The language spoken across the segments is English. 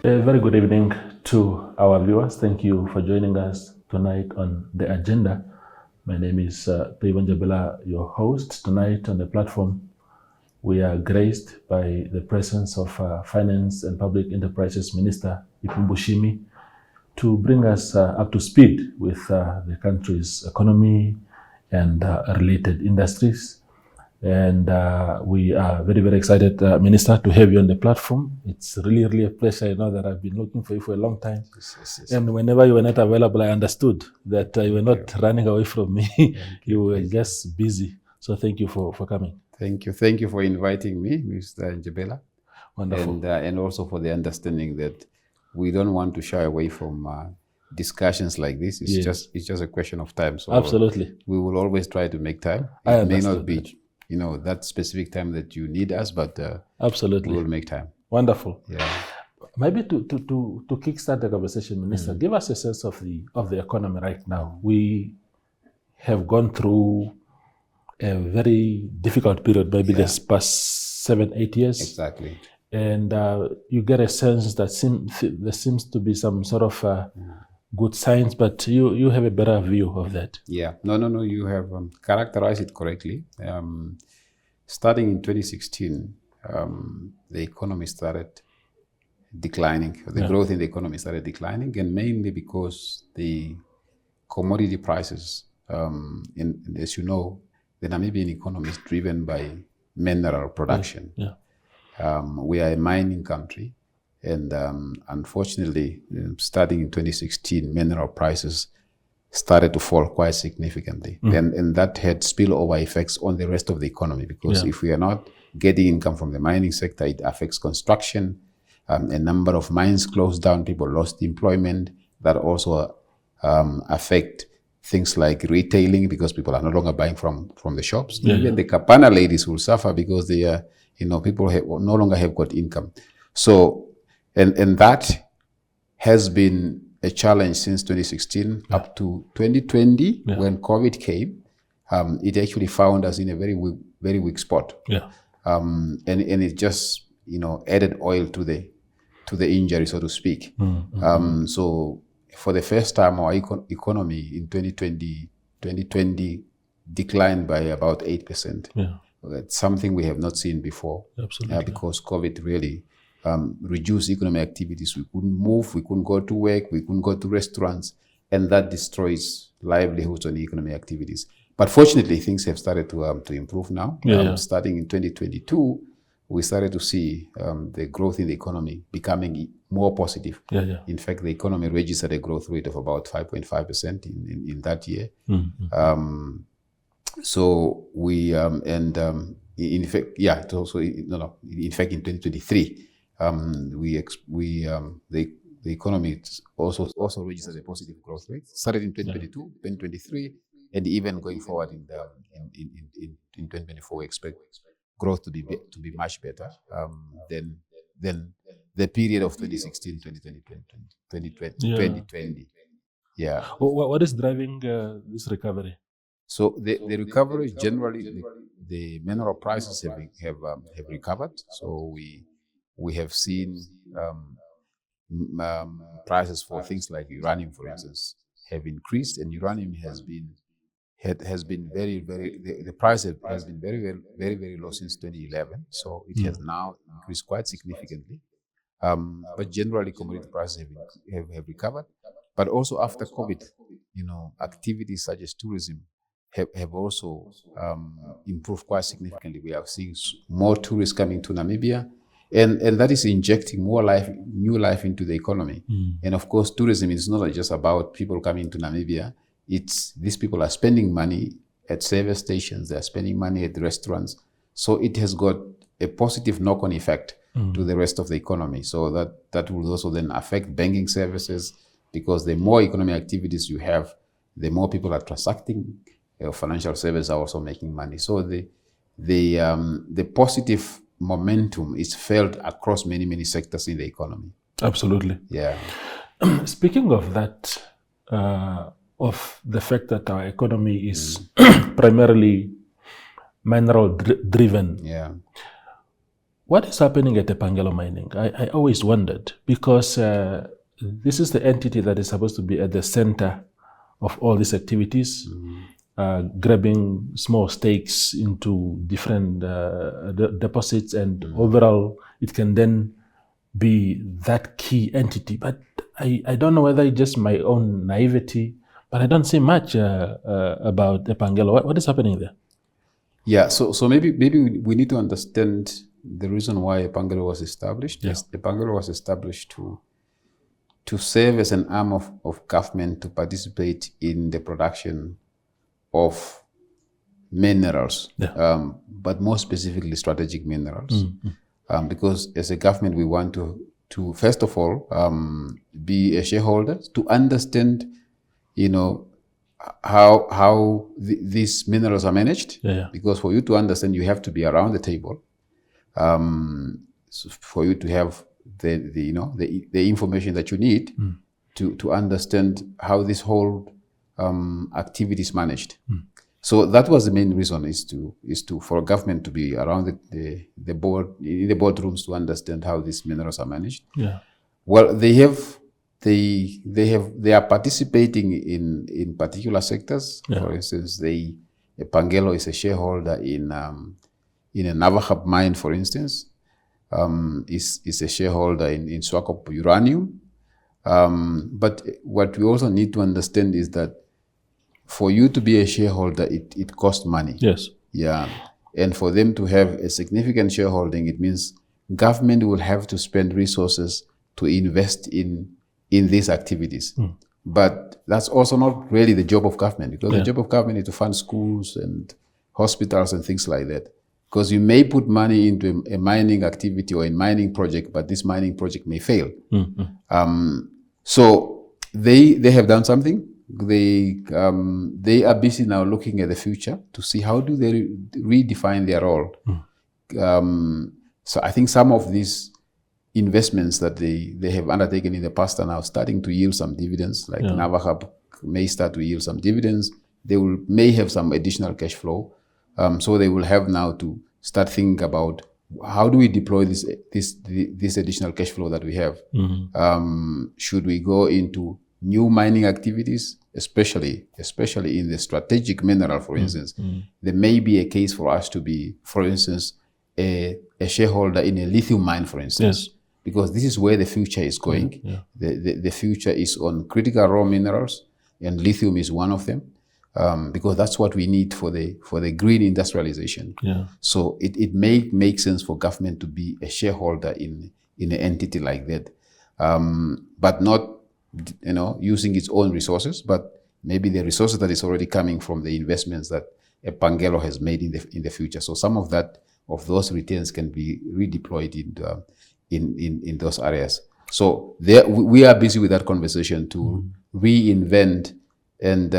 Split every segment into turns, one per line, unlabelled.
A very good evening to our viewers. Thank you for joining us tonight on the agenda. My name is Epangelo, your host. Tonight on the platform, we are graced by the presence of Finance and Public Enterprises Minister Ipumbu Shiimi to bring us up to speed with the country's economy and related industries. And we are very, very excited, Minister, to have you on the platform. It's really, really a pleasure. I know that I've been looking for you for a long time. Yes. And whenever you were not available, I understood that you were not running away from me. You were just busy. So thank you for coming.
Thank you. Thank you for inviting me, Mr. Njebela.
Wonderful.
And also for the understanding that we don't want to shy away from discussions like this. It's just a question of time. So
absolutely.
We will always try to make time. It may not be that specific time that you need us, but
absolutely,
we will make time.
Wonderful.
Yeah.
Maybe to kickstart the conversation, Minister, give us a sense of the economy right now. We have gone through a very difficult period, maybe this past 7-8 years.
Exactly.
And you get a sense that there seems to be some sort of good signs, but you have a better view of that.
Yeah, no, you have characterized it correctly. Starting in 2016, the economy started declining. The growth in the economy started declining, and mainly because the commodity prices, and as you know, the Namibian economy is driven by mineral production. We are a mining country. And unfortunately, starting in 2016, mineral prices started to fall quite significantly. And that had spillover effects on the rest of the economy, because if we are not getting income from the mining sector, it affects construction. A number of mines closed down, people lost employment. That also affect things like retailing, because people are no longer buying from the shops. Even the Kapana ladies will suffer because they are, people no longer have got income. So, and that has been a challenge since 2016 up to 2020 when COVID came. It actually found us in a very weak spot. And it just added oil to the injury, so to speak. So for the first time, our economy in 2020 declined by about 8%. That's something we have not seen before.
Absolutely.
Because COVID really reduced economic activities. We couldn't move, we couldn't go to work, we couldn't go to restaurants, and that destroys livelihoods on economic activities. But fortunately, things have started to improve now. Starting in 2022, we started to see the growth in the economy becoming more positive. In fact, the economy registered a growth rate of about 5.5% in that year. So we in fact, it also in fact in 2023. The economy also registered a positive growth rate. Started in 2022, 2023, and even going forward in 2024, we expect growth to be much better than the period of 2016, 2020. Yeah.
What is driving this recovery?
So the recovery generally, the mineral prices have recovered. So we have seen prices for things like uranium, for instance, have increased, and uranium has been very, the price has been very low since 2011. So it has now increased quite significantly. But generally, commodity prices have recovered. But also after COVID, activities such as tourism have also improved quite significantly. We are seeing more tourists coming to Namibia. And that is injecting more new life into the economy. And of course, tourism is not just about people coming to Namibia. These people are spending money at service stations, they're spending money at restaurants. So it has got a positive knock-on effect to the rest of the economy. So that will also then affect banking services, because the more economic activities you have, the more people are transacting. Financial services are also making money. So the positive momentum is felt across many sectors in the economy.
Absolutely.
Yeah.
Speaking of that, of the fact that our economy is primarily mineral driven.
Yeah.
what is happening at Epangelo Mining? I always wondered, because this is the entity that is supposed to be at the center of all these activities, grabbing small stakes into different deposits, and overall it can then be that key entity. But I don't know whether it's just my own naivety, but I don't see much about Epangelo. What is happening there?
Yeah, so maybe we need to understand the reason why Epangelo was established.
Yeah.
Epangelo was established to serve as an arm of government to participate in the production of minerals, but more specifically strategic minerals. Because as a government, we want to first of all be a shareholder, to understand, how these minerals are managed. Because for you to understand, you have to be around the table. So for you to have the information that you need to understand how this whole activity is managed. So that was the main reason, is to for government to be around the board, in the boardrooms, to understand how these minerals are managed. Well, they are participating in particular sectors. For instance, Epangelo is a shareholder in a Navajo mine, for instance. Is a shareholder in Swakop uranium. But what we also need to understand is that for you to be a shareholder, it costs money.
Yes.
Yeah. And for them to have a significant shareholding, it means government will have to spend resources to invest in these activities. But that's also not really the job of government, because the job of government is to fund schools and hospitals and things like that. Because you may put money into a mining activity or a mining project, but this mining project may fail. So they have done something. They are busy now looking at the future to see how do they redefine their role. So I think some of these investments that they have undertaken in the past are now starting to yield some dividends. Like Navajo may start to yield some dividends. They may have some additional cash flow. So they will have now to start thinking about how do we deploy this additional cash flow that we have. Should we go into new mining activities, especially in the strategic mineral, for instance? There may be a case for us to be, for instance, a shareholder in a lithium mine, for instance, because this is where the future is going. The future is on critical raw minerals, and lithium is one of them. Because that's what we need for the green industrialization. So it may make sense for government to be a shareholder in an entity like that, but not using its own resources, but maybe the resources that is already coming from the investments that Epangelo has made in the future. So some of those returns can be redeployed in those areas. So we are busy with that conversation to reinvent and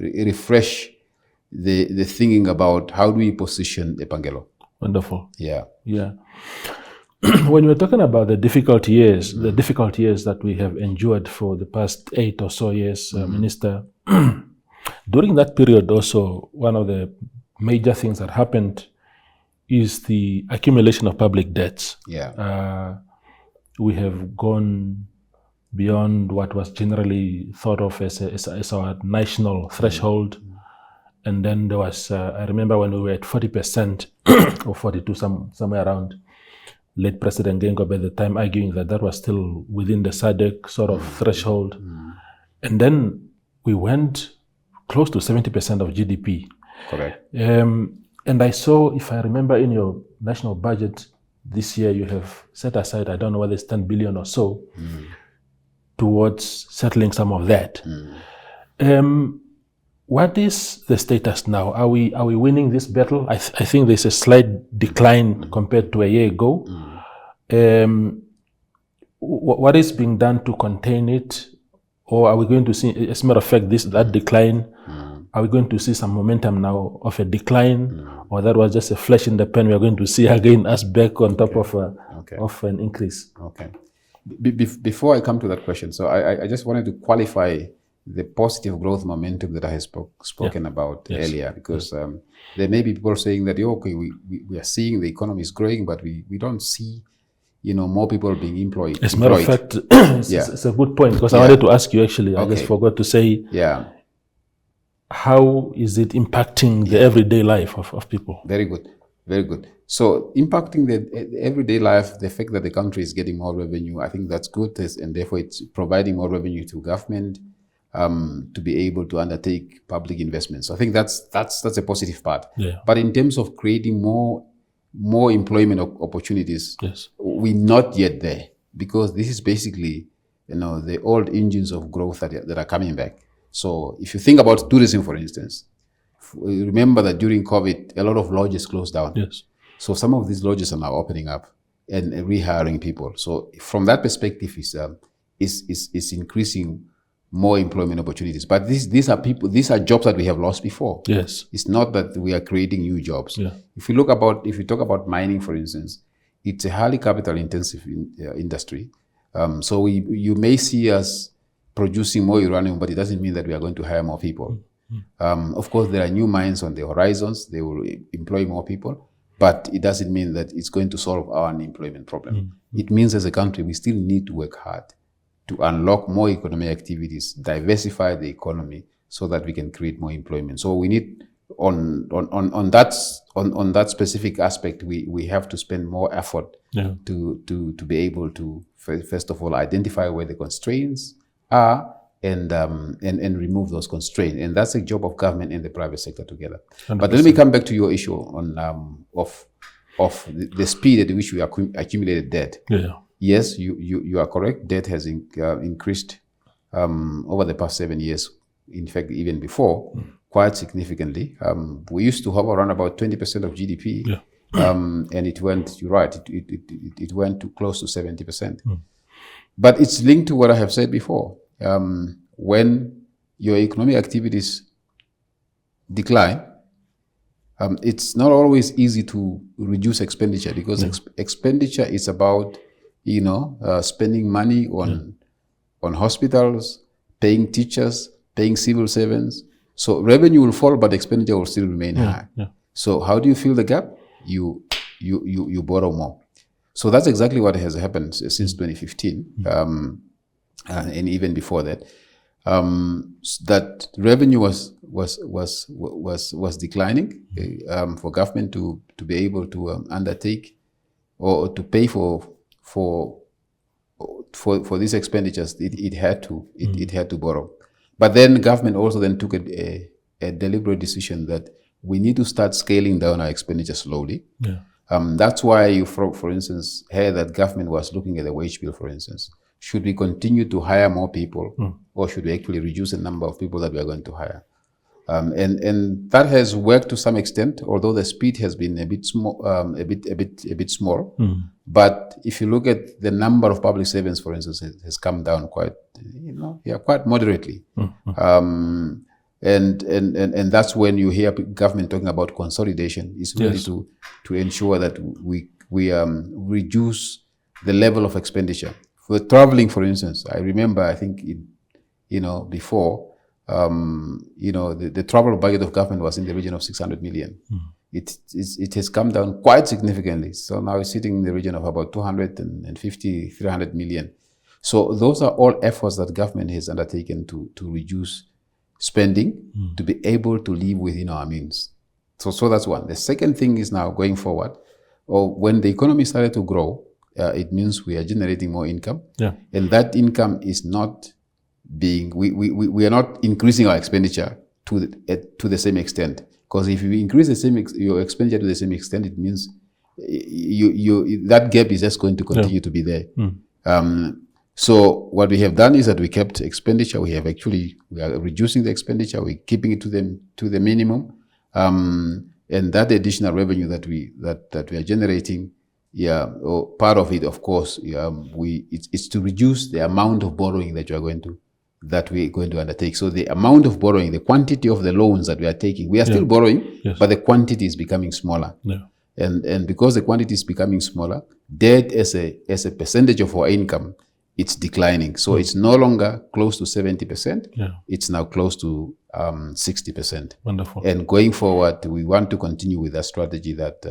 refresh the thinking about how do we position Epangelo.
Wonderful.
Yeah.
When we're talking about the difficult years that we have endured for the past 8 or so years, Minister, during that period also, one of the major things that happened is the accumulation of public debts. We have gone beyond what was generally thought of as our national threshold. And then there was, I remember when we were at 40% or 42, somewhere around, late President Gengob at the time arguing that was still within the SADC sort of threshold. And then we went close to 70% of GDP.
Correct.
And I saw, if I remember, in your national budget this year, you have set aside, I don't know whether it's 10 billion or so, towards settling some of that. What is the status now? Are we winning this battle? I think there's a slight decline compared to a year ago. What is being done to contain it? Or are we going to see, as a matter of fact, that decline, are we going to see some momentum now of a decline? Or that was just a flash in the pan, we are going to see again us back on top of an increase?
Okay. Before I come to that question, so I just wanted to qualify the positive growth momentum that I have spoken about earlier, because there may be people saying that, okay, we are seeing the economy is growing, but we don't see, more people being employed.
As a matter of fact, it's a good point, because I wanted to ask you actually, I just forgot to say, how is it impacting the everyday life of people?
Very good. Very good. So impacting the everyday life, the fact that the country is getting more revenue, I think that's good, and therefore it's providing more revenue to government to be able to undertake public investments. I think that's a positive part. But in terms of creating more employment opportunities, we're not yet there, because this is basically the old engines of growth that are coming back. So if you think about tourism, for instance, remember that during COVID, a lot of lodges closed down. So some of these lodges are now opening up and rehiring people. So from that perspective, is increasing more employment opportunities. But these are jobs that we have lost before. It's not that we are creating new jobs. If you talk about mining, for instance, it's a highly capital intensive industry. So you may see us producing more uranium, but it doesn't mean that we are going to hire more people. Of course, there are new mines on the horizons. They will employ more people, but it doesn't mean that it's going to solve our unemployment problem. It means as a country, we still need to work hard to unlock more economic activities, diversify the economy so that we can create more employment. So we need, on that specific aspect, we have to spend more effort to be able to, first of all, identify where the constraints are, and remove those constraints, and that's a job of government and the private sector together. 100%. But let me come back to your issue on of the speed at which we accumulated debt. Yes, you are correct. Debt has increased over the past 7 years. In fact, even before, quite significantly. We used to hover around about 20% of GDP, and it went. You're right. It went to close to 70%. But it's linked to what I have said before. When your economic activities decline, it's not always easy to reduce expenditure, because expenditure is about, spending money on hospitals, paying teachers, paying civil servants. So revenue will fall, but expenditure will still remain high. So how do you fill the gap? You borrow more. So that's exactly what has happened since 2015. And even before that, that revenue was declining for government to be able to undertake or to pay for these expenditures. It had to borrow. But then government also then took a deliberate decision that we need to start scaling down our expenditure slowly. That's why you, for instance, heard that government was looking at the wage bill, for instance. Should we continue to hire more people, or should we actually reduce the number of people that we are going to hire? And that has worked to some extent, although the speed has been a bit small, a bit small. But if you look at the number of public servants, for instance, it has come down quite moderately. And that's when you hear government talking about consolidation. It's really to ensure that we reduce the level of expenditure. For traveling, for instance, I remember, I think, before, the travel budget of government was in the region of 600 million. It has come down quite significantly. So now it's sitting in the region of about 250, 300 million. So those are all efforts that government has undertaken to reduce spending, to be able to live within our means. So that's one. The second thing is now going forward, or when the economy started to grow, it means we are generating more income, and that income is not being. We are not increasing our expenditure to the same extent. Because if you increase your expenditure to the same extent, it means that gap is just going to continue to be there. So what we have done is that we kept expenditure. We are reducing the expenditure. We're keeping it to the minimum, and that additional revenue that we are generating. Or part of it, of course, it's to reduce the amount of borrowing that we're going to undertake. So the amount of borrowing, the quantity of the loans that we are taking, we are still borrowing, but the quantity is becoming smaller. And because the quantity is becoming smaller, debt as a percentage of our income it's declining. So it's no longer close to 70%.
Yeah.
It's now close to 60%.
Wonderful.
And going forward, we want to continue with a strategy that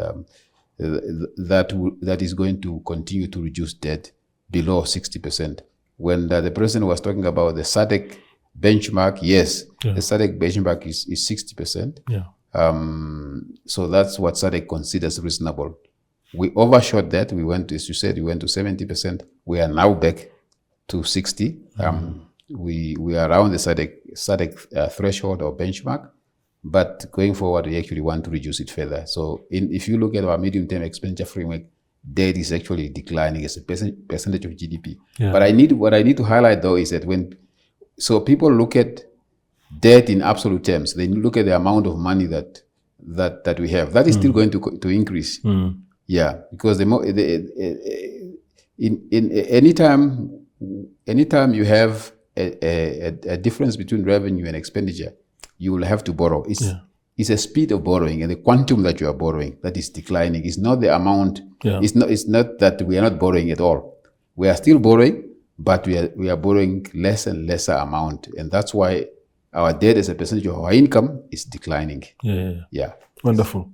is going to continue to reduce debt below 60%. When the president was talking about the SADC benchmark, yes,
Yeah.
the SADC benchmark is 60%.
Yeah.
So that's what SADC considers reasonable. We overshot that. We went, as you said, we went to 70%. We are now back to 60. We are around the SADC threshold or benchmark, but going forward, we actually want to reduce it further. So if you look at our medium-term expenditure framework, debt is actually declining as a percentage of GDP.
Yeah.
But what I need to highlight though is that so people look at debt in absolute terms, they look at the amount of money that we have. That is still going to increase. Yeah, because anytime you have a difference between revenue and expenditure, you will have to borrow. It's a speed of borrowing and the quantum that you are borrowing that is declining. It's not the amount.
Yeah.
It's not that we are not borrowing at all. We are still borrowing, but we are borrowing less and lesser amount, and that's why our debt as a percentage of our income is declining. Yeah.
Wonderful.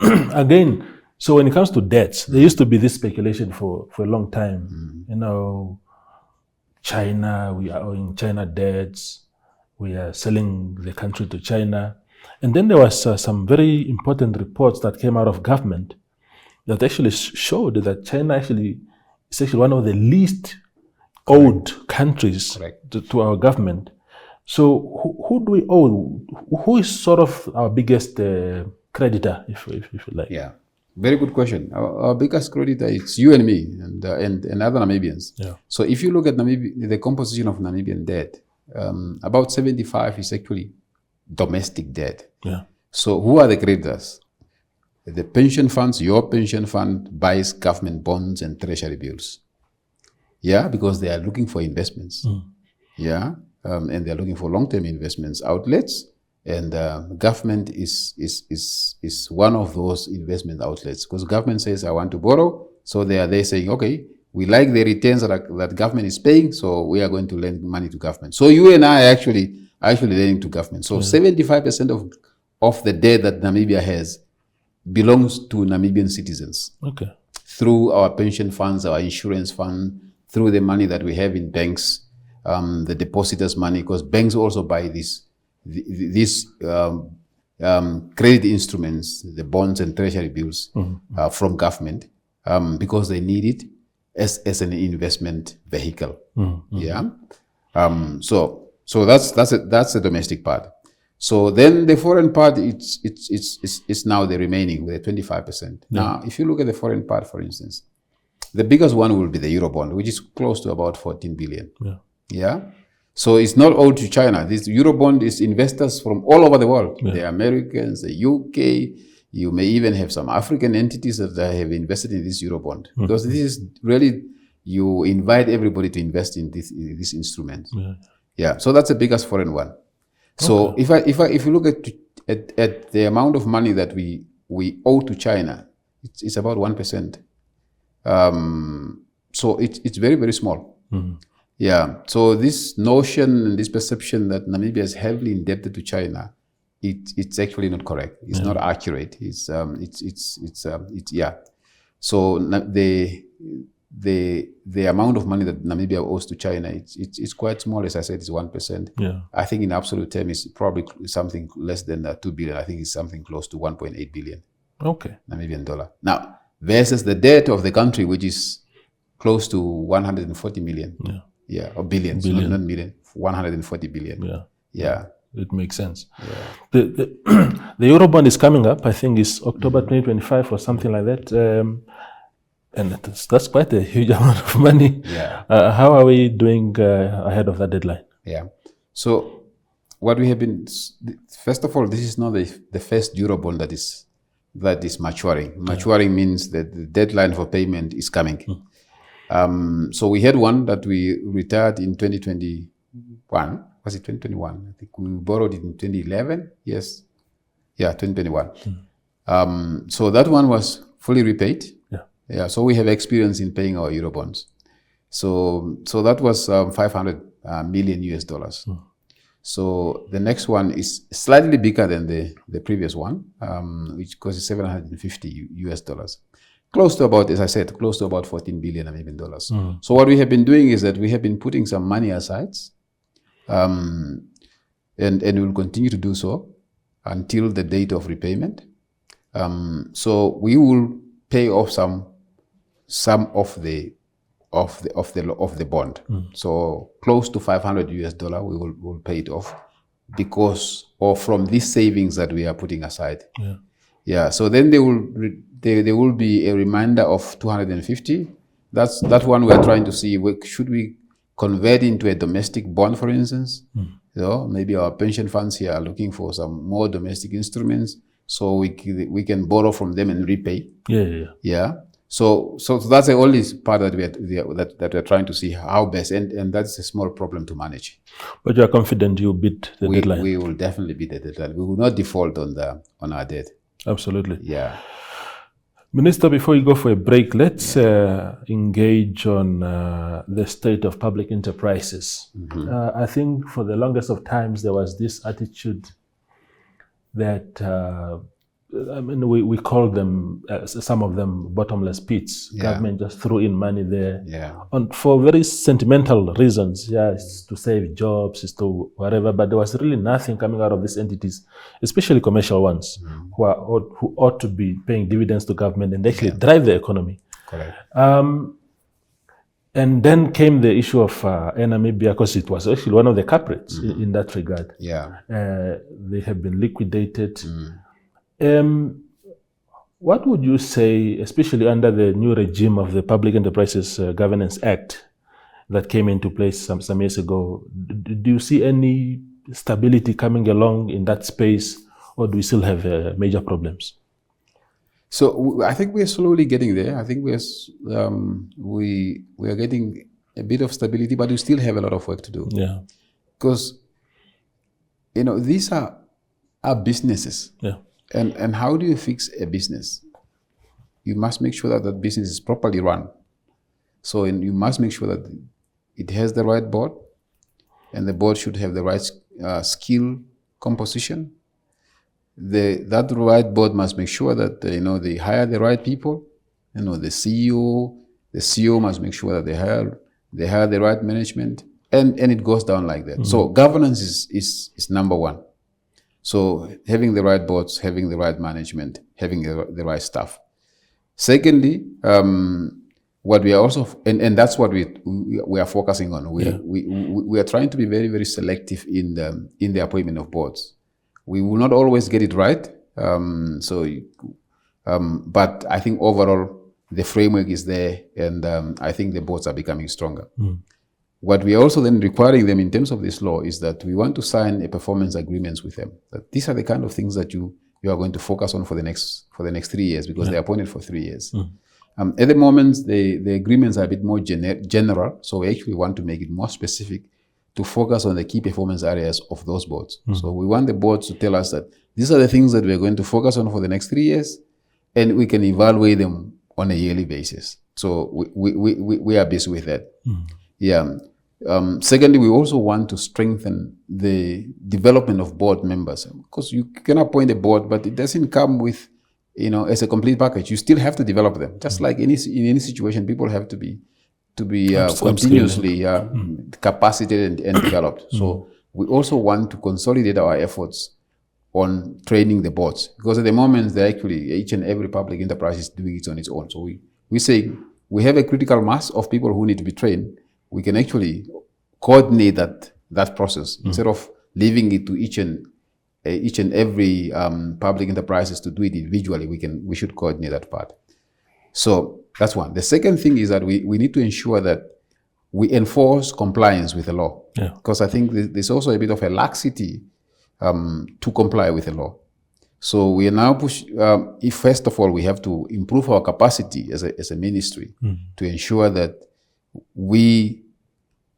Again, so when it comes to debts, there used to be this speculation for a long time. You know, China, we are owing China debts. We are selling the country to China. And then there was some very important reports that came out of government that actually showed that China is actually one of the least owed countries to our government. So who do we owe? Who is sort of our biggest creditor, if you like?
Yeah, very good question. Our biggest creditor is you and me and other Namibians.
Yeah.
So if you look at the composition of Namibian debt, about 75 is actually domestic debt.
Yeah.
So who are the creditors? The pension funds. Your pension fund buys government bonds and treasury bills. Yeah, because they are looking for investments. Yeah, and they are looking for long-term investments outlets, and government is one of those investment outlets, because government says, I want to borrow, so they saying, okay, we like the returns that government is paying, so we are going to lend money to government. So you and I are actually lending to government. So 75% of the debt that Namibia has belongs to Namibian citizens.
Okay.
Through our pension funds, our insurance fund, through the money that we have in banks, the depositors' money, because banks also buy these credit instruments, the bonds and treasury bills from government, because they need it as an investment vehicle. Yeah. So that's the domestic part. So then the foreign part, it's now the remaining with the 25%. Now, if you look at the foreign part, for instance, the biggest one will be the Eurobond, which is close to about 14 billion. Yeah. So it's not owed to China. This Eurobond is investors from all over the world. The Americans, the UK. You may even have some African entities that have invested in this Eurobond. Because this is really, you invite everybody to invest in this instrument. Yeah. So that's the biggest foreign one. So if you look at the amount of money that we owe to China, it's about 1%. So it's very, very small. Yeah. So this notion and this perception that Namibia is heavily indebted to China, it's actually not correct. It's not accurate. It's yeah. So the amount of money that Namibia owes to China, it's quite small. As I said, it's 1%.
Yeah.
I think in absolute terms, it's probably something less than 2 billion. I think it's something close to 1.8 billion.
Okay.
Namibian dollar. Now, versus the debt of the country, which is close to 140 million. Yeah, or billions, not million. 140 billion. Yeah.
It makes sense. The Eurobond is coming up. I think it's October 2025 or something like that. And that's quite a huge amount of money. How are we doing ahead of that deadline? Yeah.
So what we have been, first of all, this is not the first Eurobond that is maturing. Maturing means that the deadline for payment is coming. So we had one that we retired in 2021. Was it 2021? I think we borrowed it in 2011. Yes. Yeah, 2021. So that one was fully repaid. Yeah. So we have experience in paying our Eurobonds. So that was 500 million US dollars. So the next one is slightly bigger than the previous one, which costs 750 US dollars. Close to about, as I said, close to about 14 billion American dollars. So what we have been doing is that we have been putting some money aside, and we'll continue to do so until the date of repayment. So we will pay off some of the bond. So close to 500 US dollar, we'll pay it off because or from these savings that we are putting aside. Yeah. So then there will be a reminder of 250. That's that one we're trying to see. Should we convert into a domestic bond, for instance? Maybe our pension funds here are looking for some more domestic instruments, so we can borrow from them and repay. Yeah. So that's the only part that we're trying to see how best, and that's a small problem to manage.
But you are confident you beat the deadline?
We will definitely beat the deadline. We will not default on our debt.
Absolutely.
Yeah.
Minister, before you go for a break, let's engage on the state of public enterprises. I think for the longest of times there was this attitude that we call them, some of them, bottomless pits. Government just threw in money there for very sentimental reasons. It's to save jobs, it's to whatever, but there was really nothing coming out of these entities, especially commercial ones, who ought to be paying dividends to government and actually drive the economy.
Correct.
And then came the issue of Namibia, because it was actually one of the culprits in that regard. They have been liquidated. What would you say, especially under the new regime of the Public Enterprises Governance Act that came into place some years ago? Do you see any stability coming along in that space, or do we still have major problems?
So I think we're slowly getting there. I think we are getting a bit of stability, but we still have a lot of work to do. Because these are businesses. And how do you fix a business? You must make sure that that business is properly run. So you must make sure that it has the right board, and the board should have the right skill composition. That right board must make sure that they hire the right people. The CEO must make sure that they hire the right management, and it goes down like that. So governance is number one. So having the right boards, having the right management, having the right staff. Secondly, what we are also, and that's what we are focusing on. We are trying to be very, very selective in the appointment of boards. We will not always get it right. But I think overall the framework is there, and I think the boards are becoming stronger. What we are also then requiring them in terms of this law is that we want to sign a performance agreements with them. That these are the kind of things that you are going to focus on for the next 3 years, because they're appointed for 3 years. At the moment, the agreements are a bit more general, so we actually want to make it more specific to focus on the key performance areas of those boards. So we want the boards to tell us that these are the things that we're going to focus on for the next 3 years, and we can evaluate them on a yearly basis. So we are busy with that. Secondly, we also want to strengthen the development of board members, because you can appoint a board, but it doesn't come with, as a complete package. You still have to develop them. Just like in any situation, people have to be continuously capacitated and developed. So we also want to consolidate our efforts on training the boards, because at the moment, each and every public enterprise is doing it on its own. So we say we have a critical mass of people who need to be trained. We can actually coordinate that process instead of leaving it to each and every public enterprises to do it individually. We should coordinate that part. So that's one. The second thing is that we need to ensure that we enforce compliance with the law, because I think there's also a bit of a laxity to comply with the law. So we are now if first of all we have to improve our capacity as a ministry to ensure that we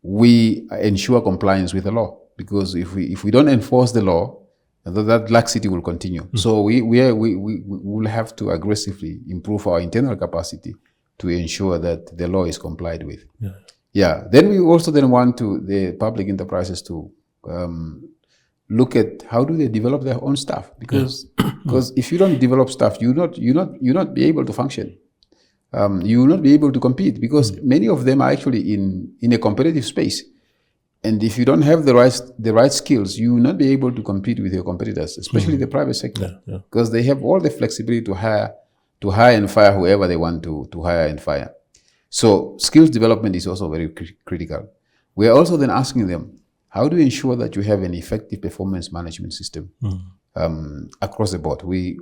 ensure compliance with the law, because if we don't enforce the law, that laxity will continue. So we will have to aggressively improve our internal capacity to ensure that the law is complied with. Yeah. Then we also then want the public enterprises to look at how do they develop their own stuff, because if you don't develop stuff, you not be able to function. You will not be able to compete, because many of them are actually in a competitive space. And if you don't have the right skills, you will not be able to compete with your competitors, especially the private sector, because they have all the flexibility to hire and fire whoever they want to hire and fire. So skills development is also very critical. We are also then asking them, how do you ensure that you have an effective performance management system across the board? We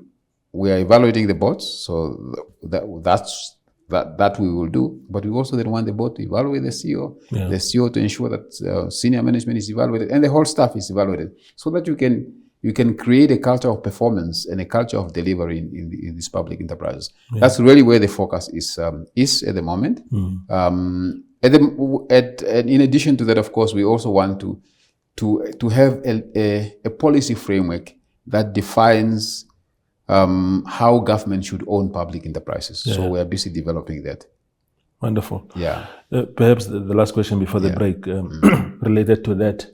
are evaluating the boards, so that we will do, but we also then want the board to evaluate the CEO, the CEO to ensure that senior management is evaluated and the whole staff is evaluated, so that you can create a culture of performance and a culture of delivery in these public enterprises. That's really where the focus is at the moment. And in addition to that, of course, we also want to have a policy framework that defines how government should own public enterprises. So we are busy developing that.
Wonderful.
Yeah.
Perhaps the last question before the break, related to that.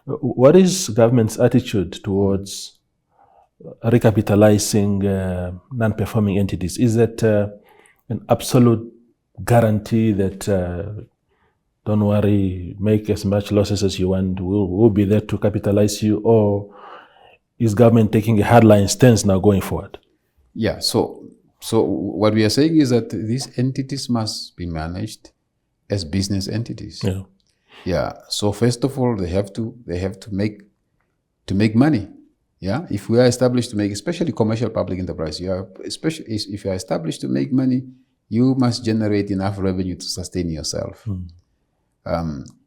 What is government's attitude towards recapitalizing non-performing entities? Is that an absolute guarantee that don't worry, make as much losses as you want, we'll be there to capitalize you, or is government taking a hardline stance now going forward?
Yeah, so what we are saying is that these entities must be managed as business entities. Yeah. So first of all, they have to make money. Yeah. If we are established to make, especially commercial public enterprise, especially if you are established to make money, you must generate enough revenue to sustain yourself.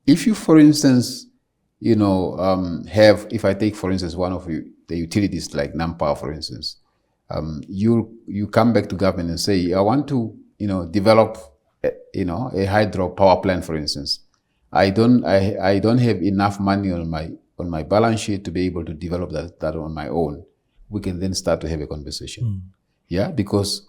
If you, for instance, if I take, for instance, one of the utilities like Namcor, for instance, you come back to government and say, I want to, develop, a hydro power plant, for instance. I don't have enough money on my balance sheet to be able to develop that on my own. We can then start to have a conversation. Yeah, because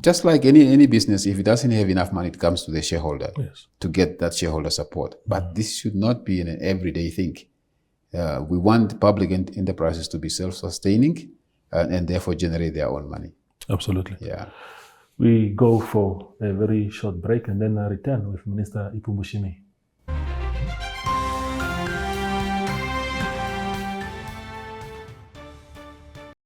just like any business, if it doesn't have enough money, it comes to the shareholder to get that shareholder support. But this should not be an everyday thing. We want public enterprises to be self-sustaining and therefore generate their own money.
Absolutely.
Yeah.
We go for a very short break and then return with Minister Ipumbu Shiimi.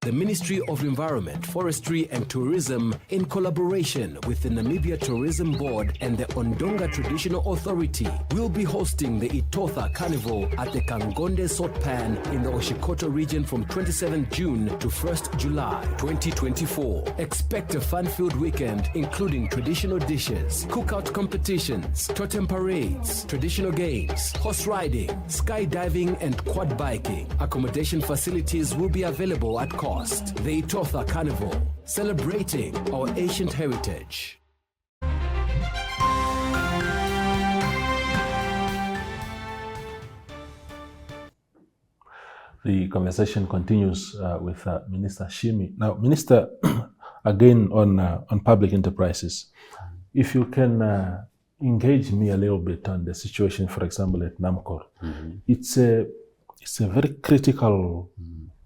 The Ministry of Environment, Forestry and Tourism, in collaboration with the Namibia Tourism Board and the Ondonga Traditional Authority, will be hosting the Itotha Carnival at the Kangonde Salt Pan in the Oshikoto region from 27th June to 1st July 2024. Expect a fun-filled weekend including traditional dishes, cookout competitions, totem parades, traditional games, horse riding, skydiving and quad biking. Accommodation facilities will be available at cost. The Itotha Carnival, celebrating our ancient heritage.
The conversation continues with Minister Shiimi. Now, Minister, again on public enterprises, if you can engage me a little bit on the situation, for example, at Namcor. It's a very critical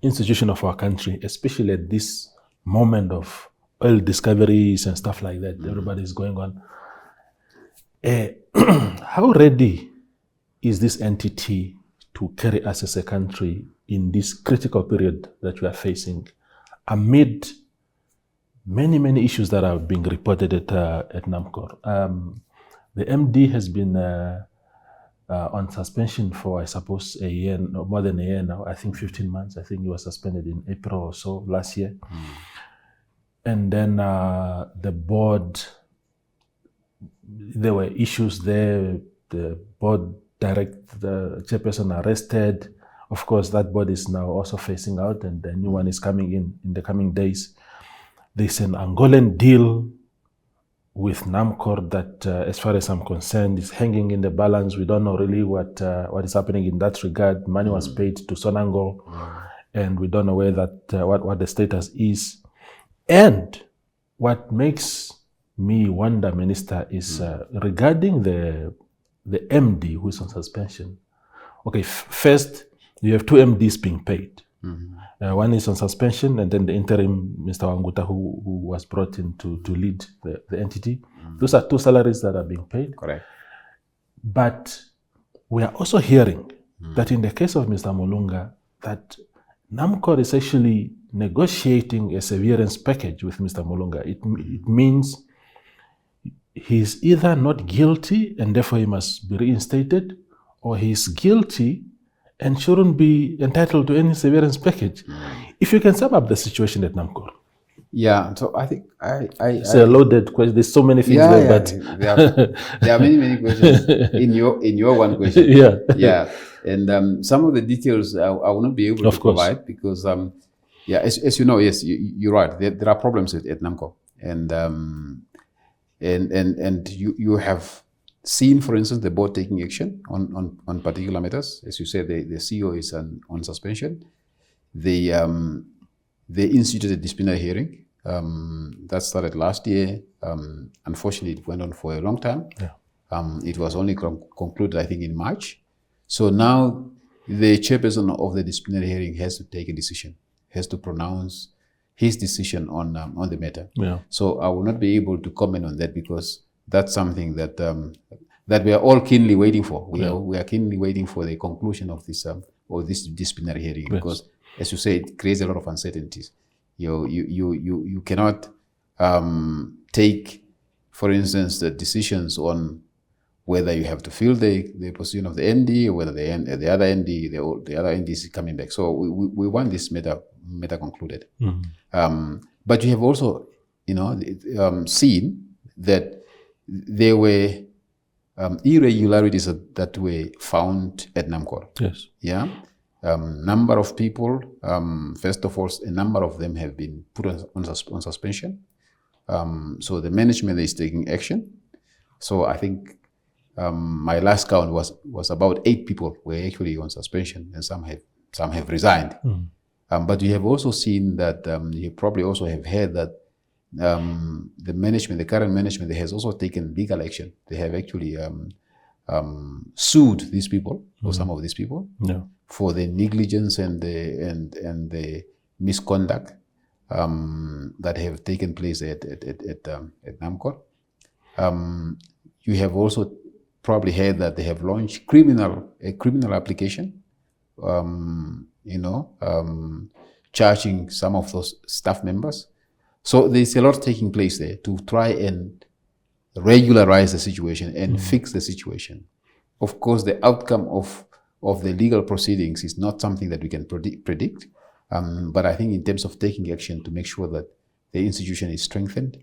institution of our country, especially at this moment of oil discoveries and stuff like that. Everybody's going on. How ready is this entity to carry us as a country in this critical period that we are facing, amid many issues that are being reported at Namcor? The MD has been on suspension for, I suppose, a year, no, more than a year now. I think 15 months. I think he was suspended in April or so last year. And then the board, there were issues there. The board the chairperson arrested. Of course, that board is now also phasing out, and the new one is coming in the coming days. There's an Angolan deal with Namcor that, as far as I'm concerned, is hanging in the balance. We don't know really what is happening in that regard. Money was paid to Sonangol, and we don't know where that what the status is. And what makes me wonder, Minister, is regarding the MD who is on suspension. Okay, first, you have two MDs being paid. One is on suspension, and then the interim, Mr. Wanguta, who was brought in to lead the entity. Those are two salaries that are being paid.
Correct.
But we are also hearing that in the case of Mr. Mulunga, that Namcor is actually negotiating a severance package with Mr. Mulunga. It means he's either not guilty and therefore he must be reinstated, or he's guilty and shouldn't be entitled to any severance package. If you can sum up the situation at Namcor.
Yeah, so I think
it's a loaded question. There's so many things there, but
there are many questions in your one question. Yeah, and some of the details I will not be able to provide because as you know, yes, you're right. There are problems at Namcor, and you have seen, for instance, the board taking action on particular matters. As you said, the CEO is on suspension. They instituted a disciplinary hearing that started last year. Unfortunately, it went on for a long time. It was only concluded, I think, in March. So now the chairperson of the disciplinary hearing has to take a decision, has to pronounce his decision on the matter. So I will not be able to comment on that because that's something that we are all keenly waiting for. We are keenly waiting for the conclusion of this this disciplinary hearing because, as you say, it creates a lot of uncertainties. You cannot take, for instance, the decisions on whether you have to fill the position of the MD or whether the other MD, the other MD is coming back. So we want this matter concluded. But you have also, seen that there were irregularities that were found at Namcor.
Yes.
Yeah. Number of people, first of all, a number of them have been put on suspension. So the management is taking action. So I think my last count was about 8 people were actually on suspension, and some have resigned. But you have also seen that you probably also have heard that the current management, has also taken legal action. They have actually sued these people, or some of these people, for the negligence and the misconduct that have taken place at Namcor. You have also probably heard that they have launched a criminal application, charging some of those staff members. So there's a lot taking place there to try and regularize the situation and fix the situation. Of course, the outcome of the legal proceedings is not something that we can predict. But I think in terms of taking action to make sure that the institution is strengthened,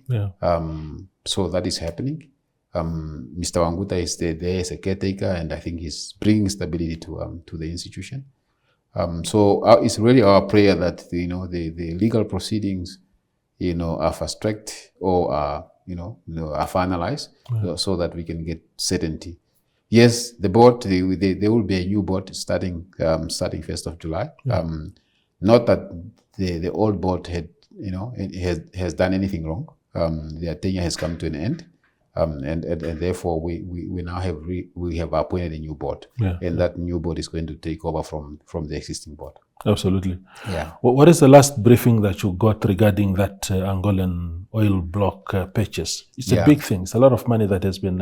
so that is happening. Mr. Wanguta is there as a caretaker, and I think he's bringing stability to the institution. So it's really our prayer that the legal proceedings are fast-tracked or are finalized, so that we can get certainty. Yes, the board, there will be a new board starting 1st of July. Not that the old board has done anything wrong. Their tenure has come to an end, and therefore we now have appointed a new board, and that new board is going to take over from the existing board.
Absolutely.
Yeah.
What is the last briefing that you got regarding that Angolan oil block purchase? It's a big thing. It's a lot of money that has been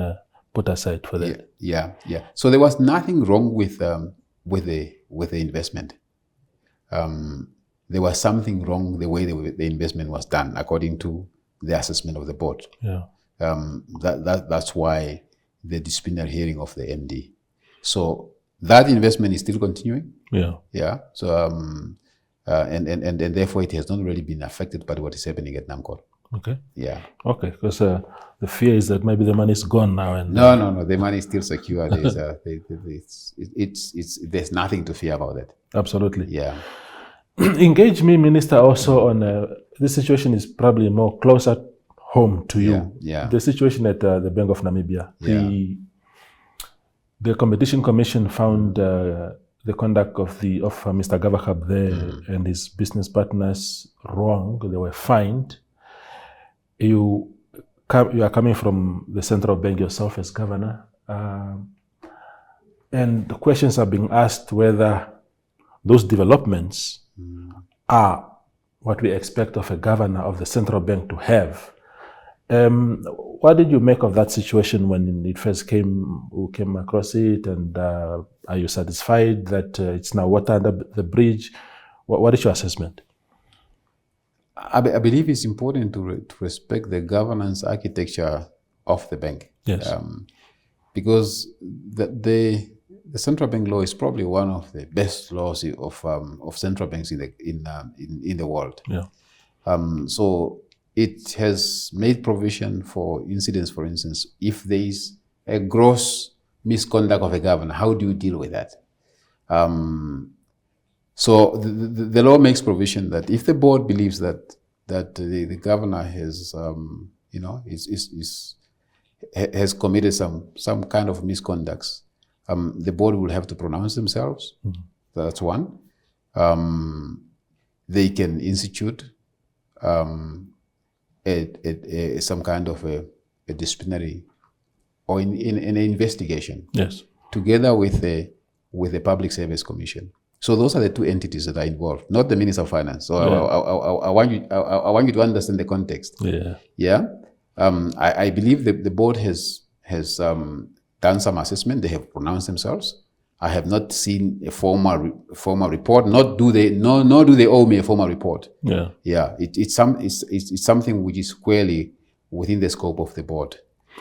put aside for that.
Yeah. So there was nothing wrong with the investment. There was something wrong the way the investment was done, according to the assessment of the board. That's why the disciplinary hearing of the MD. So that investment is still continuing. So and therefore it has not really been affected by what is happening at Namcor.
Okay.
Yeah.
Okay, because the fear is that maybe the money is gone now. And
no, the money is still secure. There's nothing to fear about that.
Absolutely.
Yeah.
Engage me, Minister, also on this situation is probably more closer home to you. The situation at the Bank of Namibia. The Competition Commission found the conduct of Mr. Gavakab there and his business partners wrong. They were fined. You you are coming from the central bank yourself as governor, and the questions are being asked whether those developments are what we expect of a governor of the central bank to have. What did you make of that situation when it first came across it, and are you satisfied that it's now water under the bridge? What is your assessment?
I believe it's important to respect the governance architecture of the bank.
Yes.
Because the central bank law is probably one of the best laws of central banks in the world.
Yeah.
So it has made provision for incidents. For instance, if there is a gross misconduct of a governor, how do you deal with that? So the law makes provision that if the board believes that the governor has has committed some kind of misconducts, the board will have to pronounce themselves. Mm-hmm. That's one. They can institute some kind of a disciplinary or in an investigation.
Yes.
Together with the Public Service Commission. So those are the two entities that are involved, not the Minister of Finance. So yeah. I want you to understand the context.
Yeah.
Yeah. I believe the board has done some assessment. They have pronounced themselves. I have not seen a formal report. Nor do they owe me a formal report.
Yeah.
Yeah. It's something which is squarely within the scope of the board.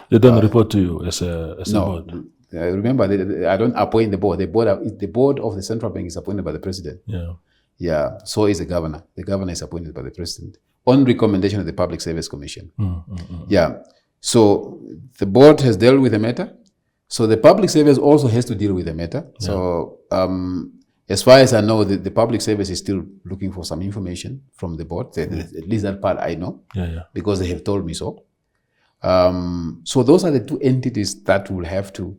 They don't report to you as a board.
Remember, I don't appoint the board. The board of the central bank is appointed by the president.
Yeah.
Yeah. So is the governor. The governor is appointed by the president on recommendation of the Public Service Commission. Yeah. So the board has dealt with the matter. So the public service also has to deal with the matter. Yeah. So as far as I know, the public service is still looking for some information from the board. At least that part I know.
Yeah.
Because they have told me so. So those are the two entities that will have to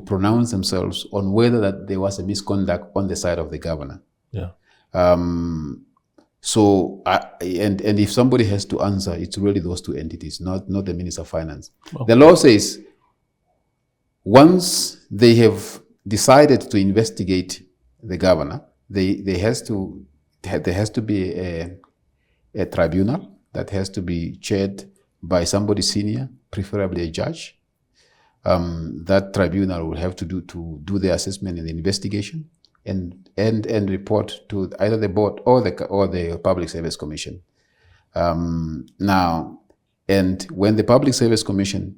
pronounce themselves on whether that there was a misconduct on the side of the governor.
Yeah.
So if somebody has to answer, it's really those two entities, not the Minister of Finance. Okay. The law says once they have decided to investigate the governor, there has to be a tribunal that has to be chaired by somebody senior, preferably a judge. That tribunal will have to do the assessment and the investigation and report to either the board or the Public Service Commission. Now, and when the Public Service Commission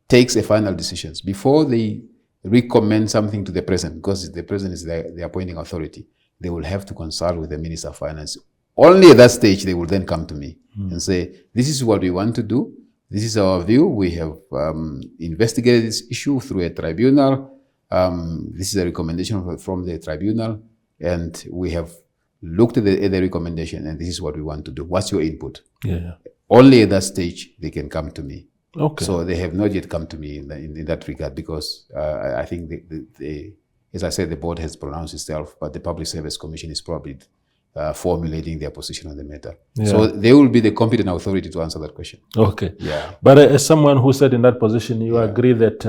takes a final decision, before they recommend something to the president, because the president is the appointing authority, they will have to consult with the Minister of Finance. Only at that stage, they will then come to me and say, this is what we want to do. This is our view. We have investigated this issue through a tribunal. This is a recommendation from the tribunal, and we have looked at the recommendation, and this is what we want to do. What's your input?
Yeah.
Only at that stage, they can come to me.
Okay.
So they have not yet come to me in that regard, because I think as I said, the board has pronounced itself, but the Public Service Commission is probably formulating their position on the matter. Yeah. So they will be the competent authority to answer that question.
Okay.
Yeah.
But as someone who sat in that position, you agree that,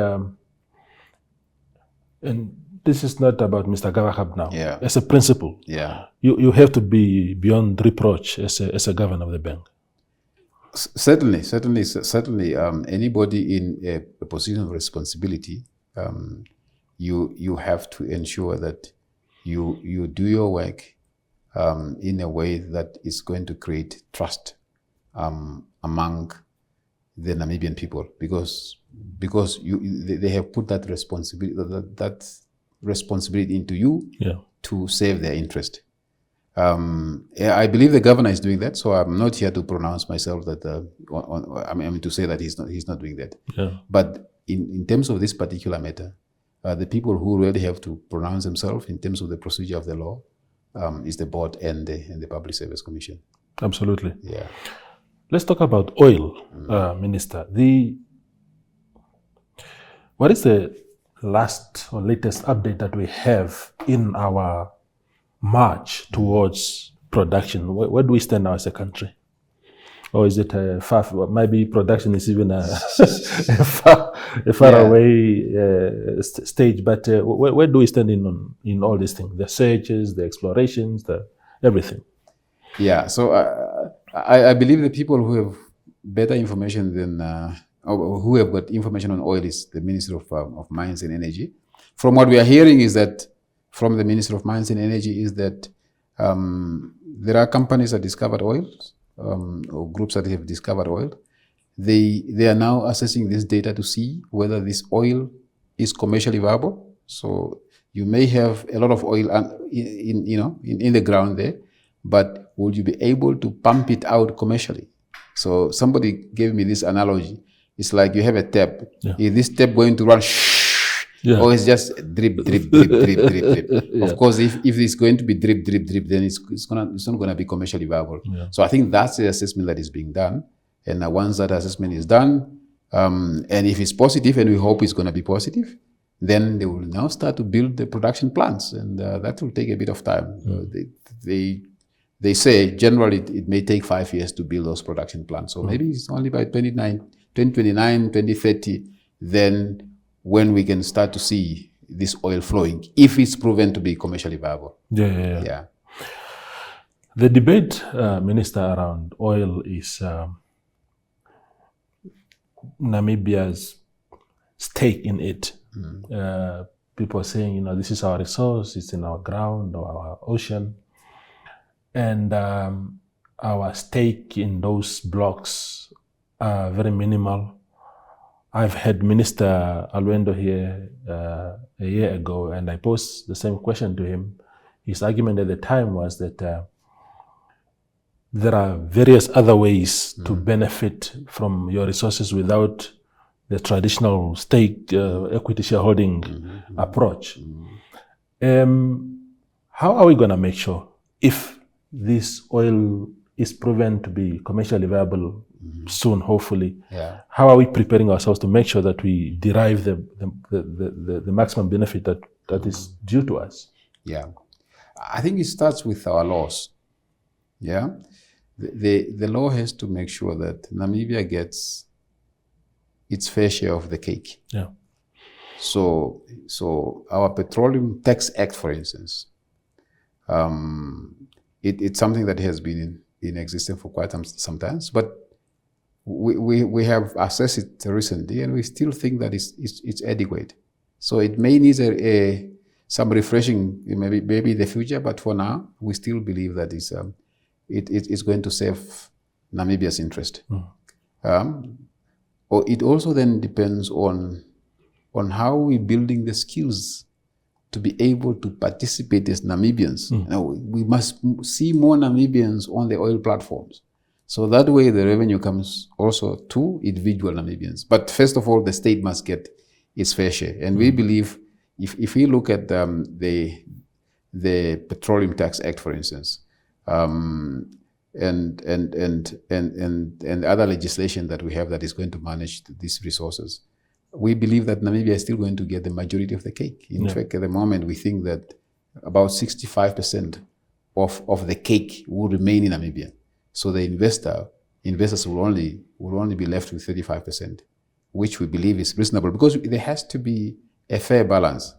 and this is not about Mr. Gavahab now, as a principle, you have to be beyond reproach as a governor of the bank.
Certainly. Anybody in a position of responsibility, you have to ensure that you do your work in a way that is going to create trust among the Namibian people, because they have put that responsibility into you to save their interest. I believe the governor is doing that, so I'm not here to pronounce myself that to say that he's not doing that.
Yeah.
But in terms of this particular matter, the people who really have to pronounce themselves in terms of the procedure of the law is the board and the Public Service Commission.
Absolutely.
Yeah.
Let's talk about oil, Minister. What is the latest update that we have in our march towards production? Where do we stand now as a country? or is it far? Maybe production is even a far away stage. But where do we stand in all these things? The searches, the explorations, the everything.
Yeah. So I believe the people who have better information than or who have got information on oil is the Ministry of Mines and Energy. From what we are hearing is that from the Ministry of Mines and Energy is that there are companies that discovered oil, or groups that have discovered oil. They are now assessing this data to see whether this oil is commercially viable. So you may have a lot of oil in the ground there, but would you be able to pump it out commercially? So somebody gave me this analogy. It's like you have a tap.
Yeah.
Is this tap going to run or it's just drip, drip, drip, drip, drip, drip?
Yeah.
Of course, if it's going to be drip, drip, drip, then it's not going to be commercially viable.
Yeah.
So I think that's the assessment that is being done. And once that assessment is done, and if it's positive, and we hope it's going to be positive, then they will now start to build the production plants, and that will take a bit of time. They say generally it may take 5 years to build those production plants. So maybe it's only by 2029, 2030, then when we can start to see this oil flowing, if it's proven to be commercially viable.
Yeah. The debate, Minister, around oil is Namibia's stake in it. People are saying, this is our resource, it's in our ground or our ocean. And our stake in those blocks are very minimal. I've had Minister Alwendo here a year ago, and I posed the same question to him. His argument at the time was that there are various other ways to benefit from your resources without the traditional stake equity shareholding approach. How are we going to make sure, if this oil is proven to be commercially viable soon, hopefully, how are we preparing ourselves to make sure that we derive the maximum benefit that is due to us?
Yeah, I think it starts with our laws. Yeah, the law has to make sure that Namibia gets its fair share of the cake.
Yeah.
So our Petroleum Tax Act, for instance, it's something that has been in existence for quite some time, but we have assessed it recently, and we still think that it's adequate. So it may need some refreshing, maybe in the future, but for now, we still believe that it's going to serve Namibia's interest. Or it also then depends on how we're building the skills to be able to participate as Namibians. Now, we must see more Namibians on the oil platforms. So that way the revenue comes also to individual Namibians. But first of all, the state must get its fair share. And we believe if we look at the Petroleum Tax Act, for instance, and other legislation that we have that is going to manage these resources, we believe that Namibia is still going to get the majority of the cake. In fact, at the moment, we think that about 65% of the cake will remain in Namibia. So the investors will only be left with 35%, which we believe is reasonable, because there has to be a fair balance.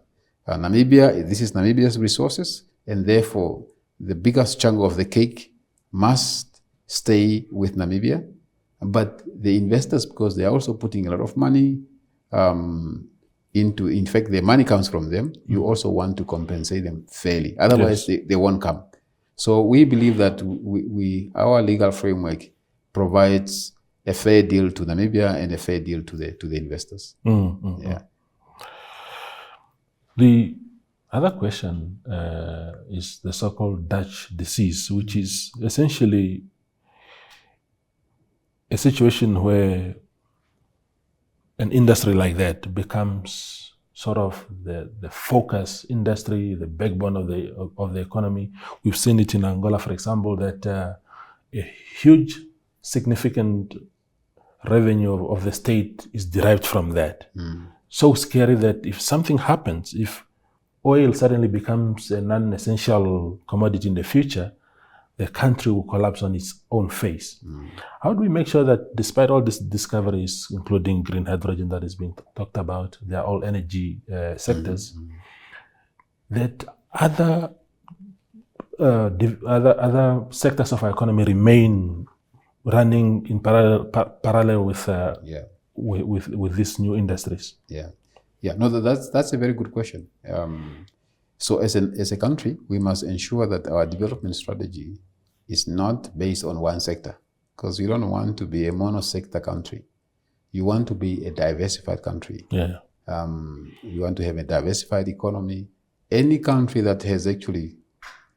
This is Namibia's resources, and therefore the biggest chunk of the cake must stay with Namibia. But the investors, because they are also putting a lot of money in fact, the money comes from them, you also want to compensate them fairly. Otherwise, they won't come. So we believe that our legal framework provides a fair deal to Namibia and a fair deal to the investors. Yeah.
The other question is the so-called Dutch disease, which is essentially a situation where an industry like that becomes sort of the focus industry, the backbone of the economy. We've seen it in Angola, for example, that a huge, significant revenue of the state is derived from that. So scary that if something happens, if oil suddenly becomes a non-essential commodity in the future, the country will collapse on its own face. How do we make sure that despite all these discoveries, including green hydrogen that is being talked about, they are all energy sectors, that other sectors of our economy remain running in parallel with these new industries?
No, that's a very good question. So as a country, we must ensure that our development strategy is not based on one sector, because you don't want to be a mono-sector country. You want to be a diversified country. You want to have a diversified economy. Any country that has actually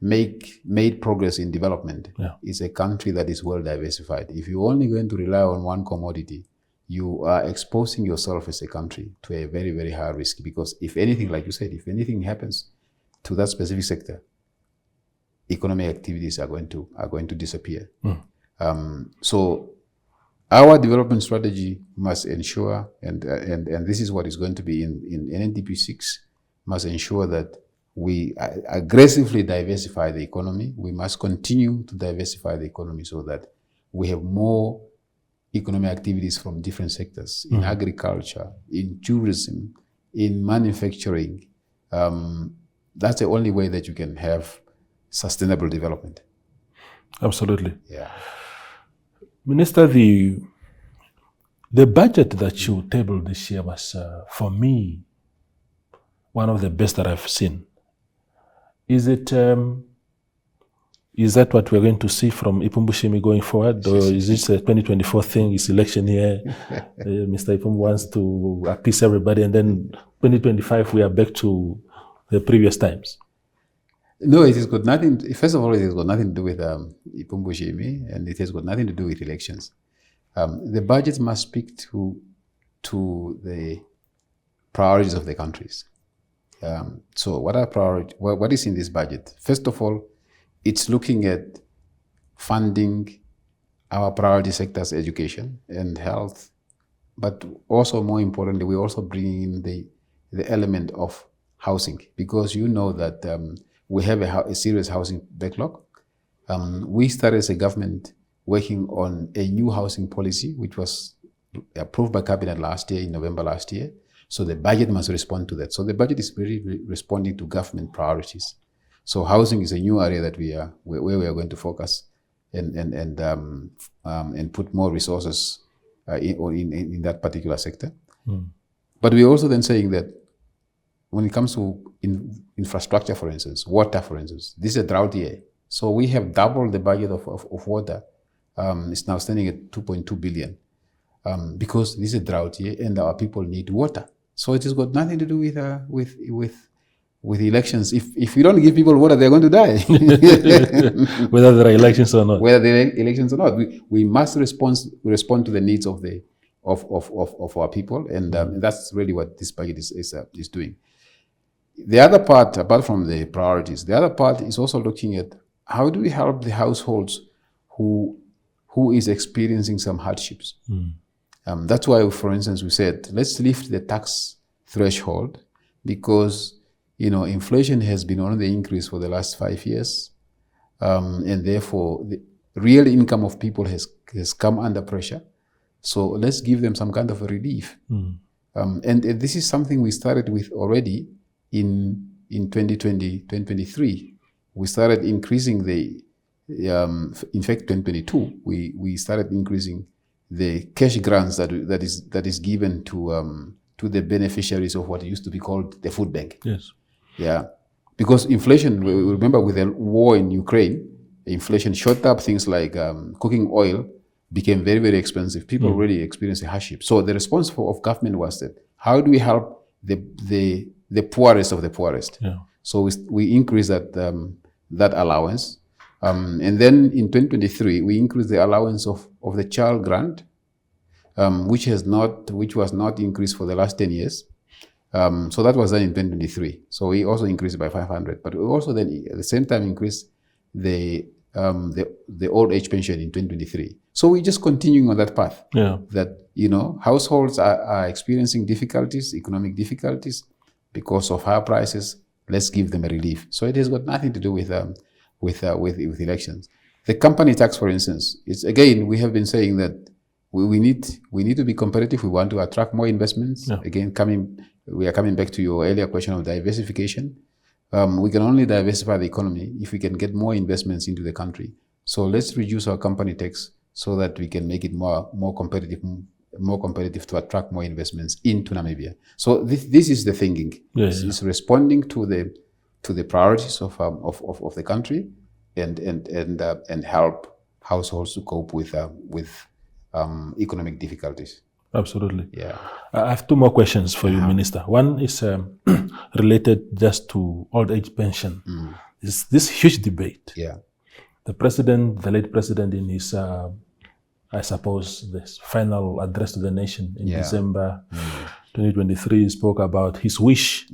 made progress in development is a country that is well diversified. If you're only going to rely on one commodity, you are exposing yourself as a country to a very, very high risk, because if anything, like you said, if anything happens to that specific sector, economic activities are going to disappear. So our development strategy must ensure, and this is what is going to be in NNDP 6, must ensure that we aggressively diversify the economy. We must continue to diversify the economy so that we have more economic activities from different sectors, in agriculture, in tourism, in manufacturing. That's the only way that you can have sustainable development.
Absolutely. Minister, the budget that you tabled this year was, for me, one of the best that I've seen. Is that what we're going to see from Ipumbu Shiimi going forward, or is this a 2024 thing? It's election year. Mr. Ipumbu wants to appease everybody, and then 2025 we are back to the previous times.
No, it has got nothing. First of all, it has got nothing to do with Ipumbu Shiimi, and it has got nothing to do with elections. The budget must speak to the priorities of the countries. So, what are priorities? What is in this budget? First of all, it's looking at funding our priority sectors, education and health, but also more importantly, we're also bringing in the element of housing, because you know that we have a serious housing backlog. We started as a government working on a new housing policy, which was approved by Cabinet last year, in November last year. So the budget must respond to that. So the budget is really responding to government priorities. So housing is a new area that where we are going to focus and put more resources in that particular sector. But we're also then saying that when it comes to infrastructure, for instance, water, for instance, this is a drought year. So we have doubled the budget of water. It's now standing at 2.2 billion because this is a drought year and our people need water. So it has got nothing to do with elections. If you don't give people water, they're going to die.
Whether there are elections or not.
Whether there are elections or not, we must respond to the needs of our people, and that's really what this budget is doing. The other part, apart from the priorities, the other part is also looking at how do we help the households who is experiencing some hardships. That's why, for instance, we said let's lift the tax threshold, because inflation has been on the increase for the last 5 years, and therefore the real income of people has come under pressure. So let's give them some kind of a relief. And this is something we started with already in 2023. We started increasing in fact 2022 we started increasing the cash grants that is given to the beneficiaries of what used to be called the food bank.
Yes.
Yeah, because inflation, remember with the war in Ukraine, inflation shot up. Things like cooking oil became very, very expensive. People really experienced a hardship. So the response of government was that, how do we help the poorest of the poorest? Yeah. So we increased that allowance. And then in 2023, we increased the allowance of the child grant, which was not increased for the last 10 years. So that was done in 2023. So we also increased it by 500. But we also then at the same time increased the old age pension in 2023. So we're just continuing on that path. Yeah. That households are experiencing difficulties, economic difficulties, because of higher prices. Let's give them a relief. So it has got nothing to do with elections. The company tax, for instance, it's again, we have been saying that we need to be competitive. We want to attract more investments.
Yeah.
Again, we are coming back to your earlier question of diversification. We can only diversify the economy if we can get more investments into the country. So let's reduce our company tax so that we can make it more competitive to attract more investments into Namibia. So this is the thinking. It's responding to the priorities of the country and help households to cope with economic difficulties.
Absolutely.
Yeah.
I have two more questions for you, Minister. One is related just to old age pension. It's this huge debate.
Yeah.
The late president, in his, I suppose, this final address to the nation in December 2023, spoke about his wish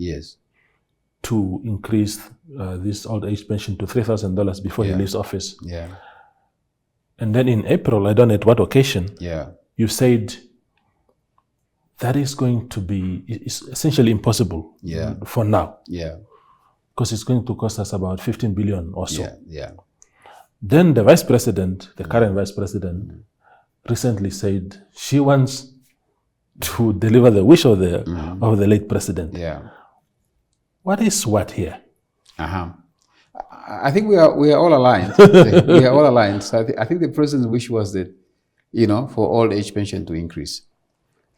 to increase this old age pension to $3,000 before he leaves office.
Yeah.
And then in April, I don't know at what occasion, you said that is going to be essentially impossible for now.
Yeah.
Because it's going to cost us about 15 billion or so.
Yeah.
Then the vice president, the current vice president, recently said she wants to deliver the wish of the late president.
Yeah.
What is what here?
I think we are all aligned. We are all aligned. So I think the president's wish was that, for old age pension to increase.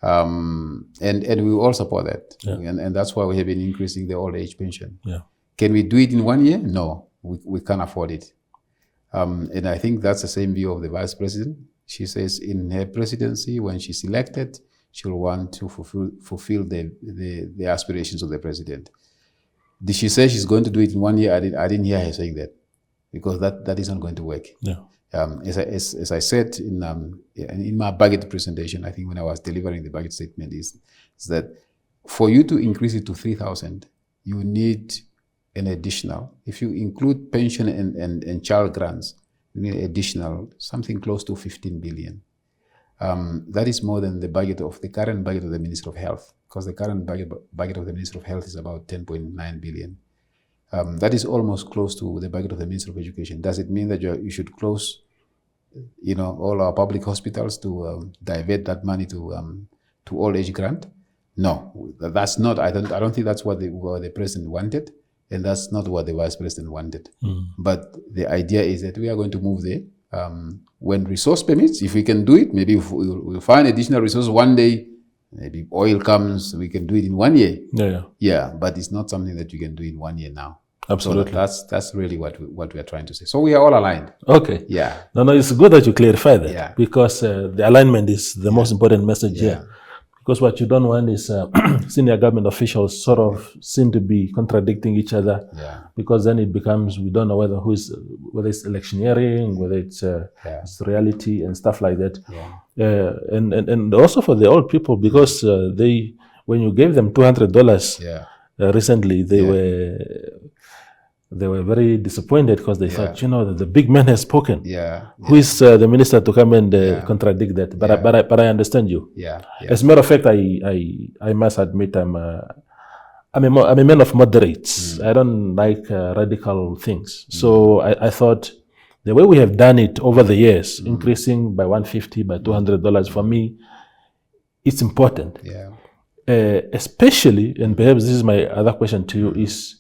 And we all support that.
Yeah.
And that's why we have been increasing the old age pension.
Yeah.
Can we do it in 1 year? No, we can't afford it. And I think that's the same view of the vice president. She says in her presidency, when she's elected, she'll want to fulfill the aspirations of the president. Did she say she's going to do it in 1 year? I didn't hear her saying that, because that isn't going to work.
Yeah.
As I said in my budget presentation, I think when I was delivering the budget statement, is that for you to increase it to 3,000, you need an additional. If you include pension and child grants, you need additional something close to 15 billion. That is more than the current budget of the Ministry of Health, because the current budget of the Ministry of Health is about 10.9 billion. That is almost close to the budget of the Ministry of Education. Does it mean that you should close, all our public hospitals to divert that money to old age grant? No, that's not. I don't think that's what the president wanted, and that's not what the vice president wanted. But the idea is that we are going to move there. When resource permits, if we can do it, maybe if we'll find additional resources one day, maybe oil comes, we can do it in 1 year. Yeah, but it's not something that you can do in 1 year now.
Absolutely.
So that's really what we are trying to say. So we are all aligned.
Okay.
Yeah.
No, it's good that you clarify that.
Yeah.
Because the alignment is the most important message here. Because what you don't want is senior government officials sort of seem to be contradicting each other.
Yeah.
Because then it becomes, we don't know whether it's electioneering, whether it's reality and stuff like that.
Yeah.
And also for the old people, because when you gave them $200 recently, they were very disappointed, because they thought, the big man has spoken. Who is the minister to come and contradict that? But I understand you. As a matter of fact, I must admit I'm a man of moderates. I don't like radical things. So I thought the way we have done it over the years, increasing by $150, by $200, for me, it's important. Especially, and perhaps this is my other question to you, is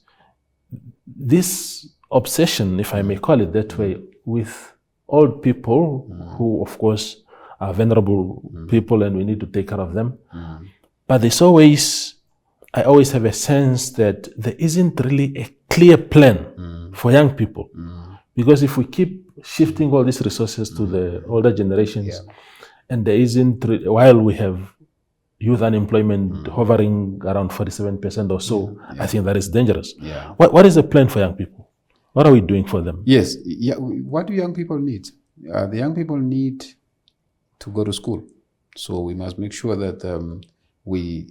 this obsession, if I may call it that way, with old people who, of course, are vulnerable people, and we need to take care of them. But I always have a sense that there isn't really a clear plan for young people. Because if we keep shifting all these resources to the older generations, and there isn't, while we have youth unemployment hovering around 47% or so, I think that is dangerous. What is the plan for young people? What are we doing for them?
Yes. What do young people need? The young people need to go to school. So we must make sure that we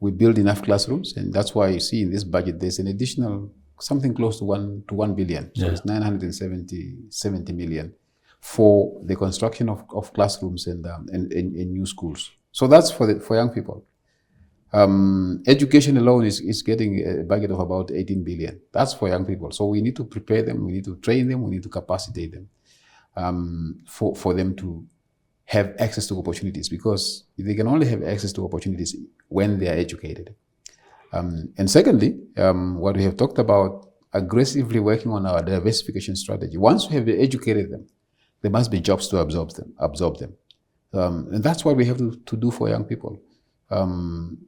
build enough classrooms, and that's why you see in this budget there's an additional something close to 1 billion. So it's 970 million for the construction of classrooms and new schools. So that's for young people. Education alone is getting a budget of about 18 billion. That's for young people. So we need to prepare them, we need to train them, we need to capacitate them. for them to have access to opportunities, because they can only have access to opportunities when they are educated. And secondly, what we have talked about, aggressively working on our diversification strategy. Once we have educated them, there must be jobs to absorb them. And that's what we have to do for young people. And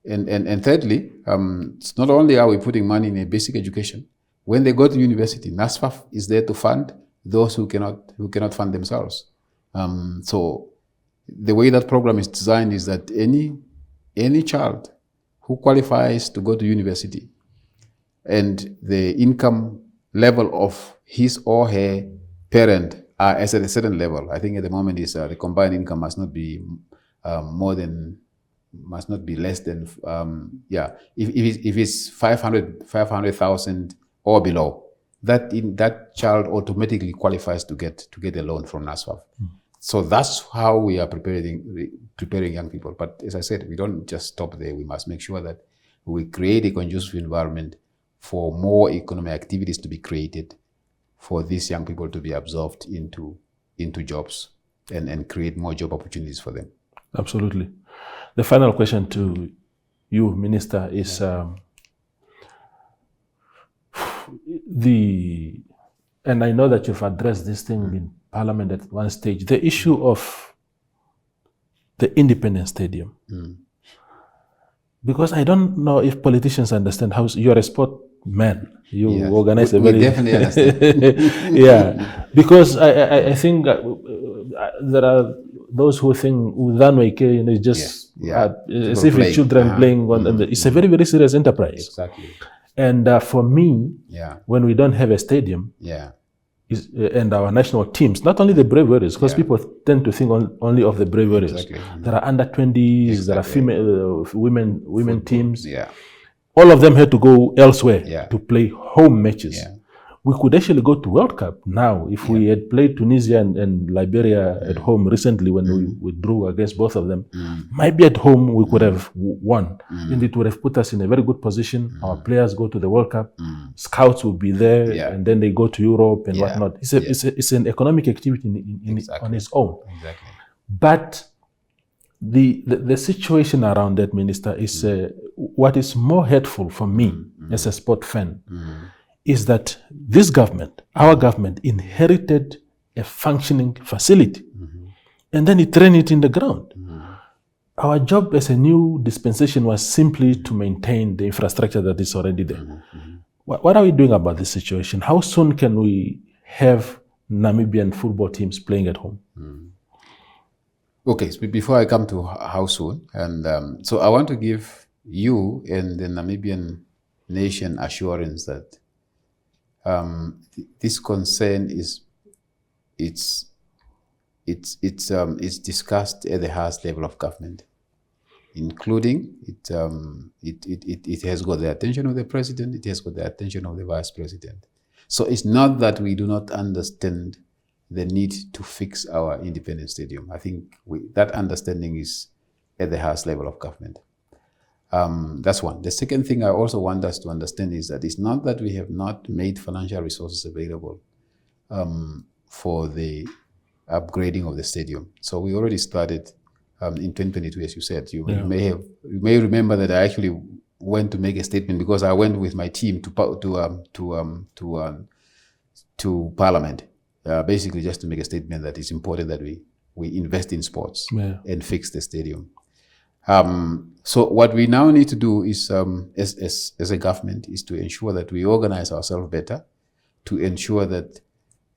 thirdly, it's not only are we putting money in a basic education, when they go to university, NASFAF is there to fund those who cannot fund themselves. So the way that program is designed is that any child who qualifies to go to university and the income level of his or her parent are at a certain level. I think at the moment is the combined income must not be less than if it's 500,000 or below, that child automatically qualifies to get a loan from NASFAF. So that's how we are preparing young people. But as I said, we don't just stop there. We must make sure that we create a conducive environment for more economic activities to be created, for these young people to be absorbed into jobs and create more job opportunities for them.
Absolutely. The final question to you, Minister, is and I know that you've addressed this thing in Parliament at one stage, the issue of the independent stadium. Because I don't know if politicians understand how you're a sport man. You organize a very...
We definitely understand.
Yeah, because I think there are those who think Udhanweke is just as if it's children playing on it's a very, very serious enterprise.
Exactly.
And for me, when we don't have a stadium, and our national teams, not only the Brave Warriors, because people tend to think only of the Brave Warriors.
Exactly.
There are under 20s, there are female women
Football
teams. All of them had to go elsewhere to play home matches. We could actually go to World Cup now if we had played Tunisia and Liberia at home recently when we drew against both of them. Maybe at home we could have won, and it would have put us in a very good position. Our players go to the World Cup, scouts will be there, and then they go to Europe and whatnot. It's an economic activity on its own.
Exactly.
But the situation around that, Minister, is what is more hurtful for me as a sport fan is that this government, our government, inherited a functioning facility and then it ran it in the ground. Our job as a new dispensation was simply to maintain the infrastructure that is already there. What are we doing about this situation? How soon can we have Namibian football teams playing at home?
Okay, so before I come to how soon, and so I want to give you and the Namibian nation assurance that this concern is discussed at the highest level of government, including it has got the attention of the president, it has got the attention of the vice president. So it's not that we do not understand the need to fix our independent stadium. I think that understanding is at the highest level of government. That's one. The second thing I also want us to understand is that it's not that we have not made financial resources available for the upgrading of the stadium. So we already started in 2022, as you said. You may remember that I actually went to make a statement because I went with my team to Parliament, basically just to make a statement that it's important that we invest in sports and fix the stadium. So what we now need to do is, as a government, is to ensure that we organize ourselves better, to ensure that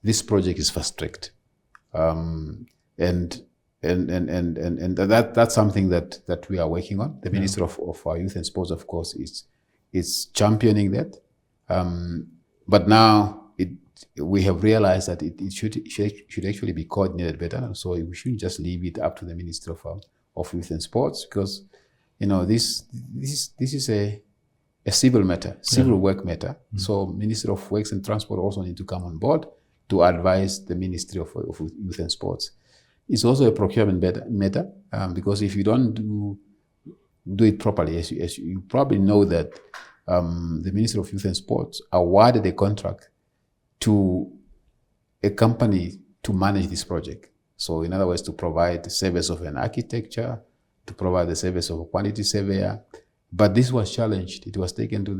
this project is fast-tracked, and that's something that we are working on. The Minister of our Youth and Sports, of course, is championing that. But now we have realized that it should actually be coordinated better. So we shouldn't just leave it up to the Minister of Youth and Sports, because this is a civil matter, civil work matter. So Minister of Works and Transport also need to come on board to advise the Ministry of Youth and Sports. It's also a procurement matter, because if you don't do it properly, as you probably know that the Ministry of Youth and Sports awarded a contract to a company to manage this project. So in other words, to provide the service of an architecture, to provide the service of a quantity surveyor. But this was challenged. It was taken to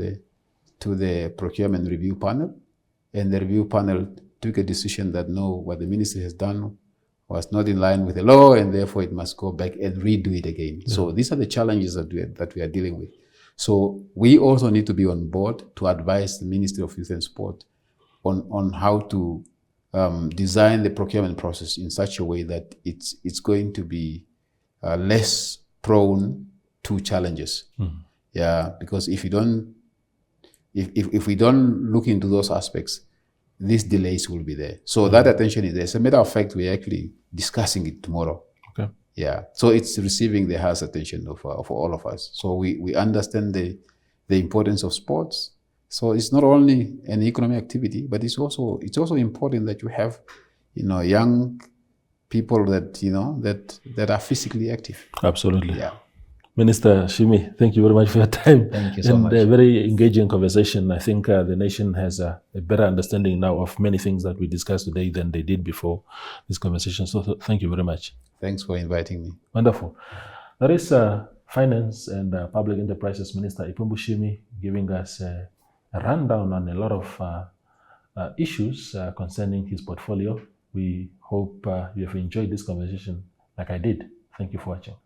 the procurement review panel, and the review panel took a decision that no, what the ministry has done was not in line with the law, and therefore it must go back and redo it again. Yeah. So these are the challenges that we are dealing with. So we also need to be on board to advise the Ministry of Youth and Sport on how to design the procurement process in such a way that it's going to be less prone to challenges. Yeah, because if we don't look into those aspects, these delays will be there. So that attention is there. As a matter of fact, we're actually discussing it tomorrow.
Okay.
Yeah. So it's receiving the highest attention of all of us. So we understand the importance of sports. So it's not only an economic activity, but it's also important that you have, young people that are physically active.
Absolutely.
Yeah.
Minister Shiimi, thank you very much for your time.
Thank you so much.
And a very engaging conversation. I think the nation has a better understanding now of many things that we discussed today than they did before this conversation. So thank you very much.
Thanks for inviting me.
Wonderful. That is Finance and Public Enterprises Minister Ipumbu Shiimi giving us a rundown on a lot of issues concerning his portfolio. We hope you have enjoyed this conversation like I did. Thank you for watching.